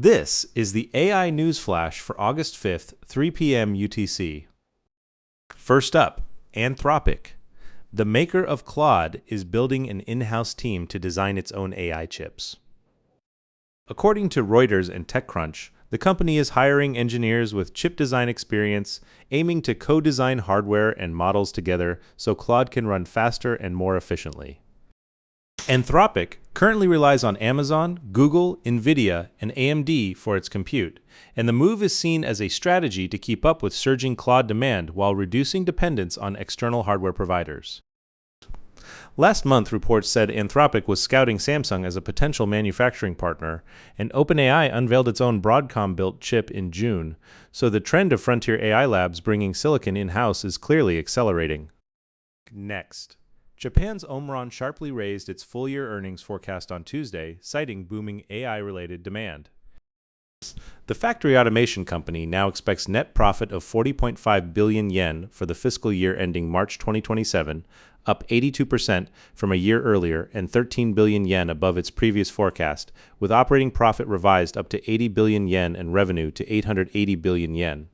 This is the AI News Flash for August 5th, 3 p.m. UTC. First up, Anthropic. The maker of Claude is building an in-house team to design its own AI chips. According to Reuters and TechCrunch, the company is hiring engineers with chip design experience, aiming to co-design hardware and models together so Claude can run faster and more efficiently. Anthropic currently relies on Amazon, Google, Nvidia, and AMD for its compute, and the move is seen as a strategy to keep up with surging Claude demand while reducing dependence on external hardware providers. Last month, reports said Anthropic was scouting Samsung as a potential manufacturing partner, and OpenAI unveiled its own Broadcom-built chip in June, so the trend of frontier AI labs bringing silicon in-house is clearly accelerating. Next, Japan's Omron sharply raised its full-year earnings forecast on Tuesday, citing booming AI-related demand. The factory automation company now expects net profit of 40.5 billion yen for the fiscal year ending March 2027, up 82% from a year earlier and 13 billion yen above its previous forecast, with operating profit revised up to 80 billion yen and revenue to 880 billion yen.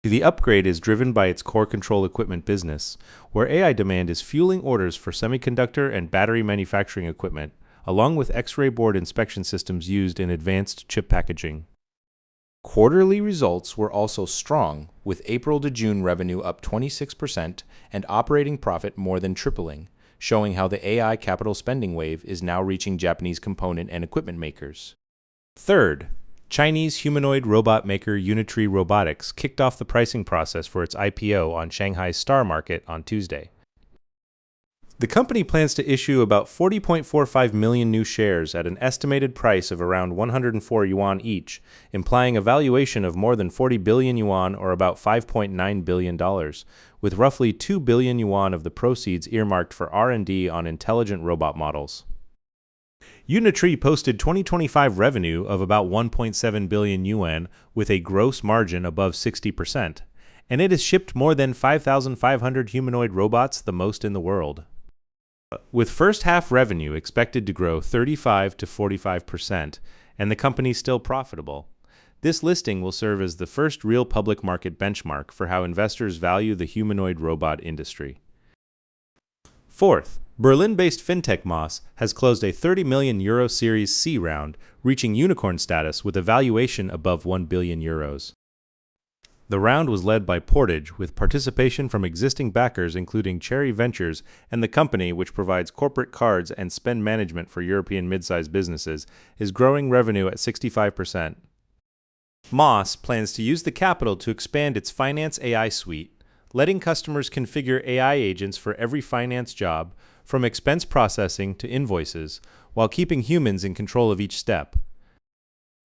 The upgrade is driven by its core control equipment business, where AI demand is fueling orders for semiconductor and battery manufacturing equipment, along with X-ray board inspection systems used in advanced chip packaging. Quarterly results were also strong, with April to June revenue up 26% and operating profit more than tripling, showing how the AI capital spending wave is now reaching Japanese component and equipment makers. Third, Chinese humanoid robot maker Unitree Robotics kicked off the pricing process for its IPO on Shanghai's STAR Market on Tuesday. The company plans to issue about 40.45 million new shares at an estimated price of around 104 yuan each, implying a valuation of more than 40 billion yuan or about $5.9 billion, with roughly 2 billion yuan of the proceeds earmarked for R&D on intelligent robot models. Unitree posted 2025 revenue of about 1.7 billion yuan with a gross margin above 60%, and it has shipped more than 5,500 humanoid robots, the most in the world. With first-half revenue expected to grow 35 to 45%, and the company still profitable, this listing will serve as the first real public market benchmark for how investors value the humanoid robot industry. Fourth, Berlin-based fintech Moss has closed a 30 million euro Series C round, reaching unicorn status with a valuation above 1 billion euros. The round was led by Portage, with participation from existing backers including Cherry Ventures and the company, which provides corporate cards and spend management for European mid-sized businesses, is growing revenue at 65%. Moss plans to use the capital to expand its finance AI suite, letting customers configure AI agents for every finance job, from expense processing to invoices, while keeping humans in control of each step.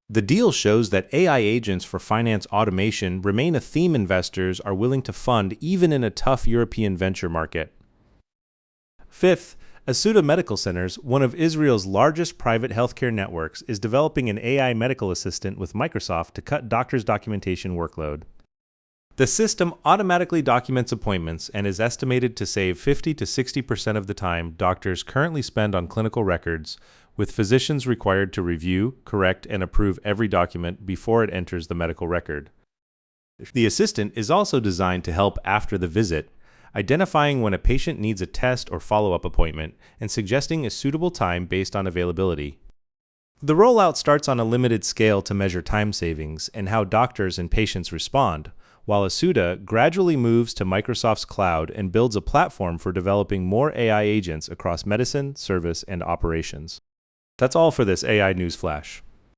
The deal shows that AI agents for finance automation remain a theme investors are willing to fund even in a tough European venture market. Fifth, Assuta Medical Centers, one of Israel's largest private healthcare networks, is developing an AI medical assistant with Microsoft to cut doctors' documentation workload. The system automatically documents appointments and is estimated to save 50 to 60% of the time doctors currently spend on clinical records, with physicians required to review, correct, and approve every document before it enters the medical record. The assistant is also designed to help after the visit, identifying when a patient needs a test or follow-up appointment and suggesting a suitable time based on availability. The rollout starts on a limited scale to measure time savings and how doctors and patients respond, while Assuta gradually moves to Microsoft's cloud and builds a platform for developing more AI agents across medicine, service, and operations. That's all for this AI News Flash.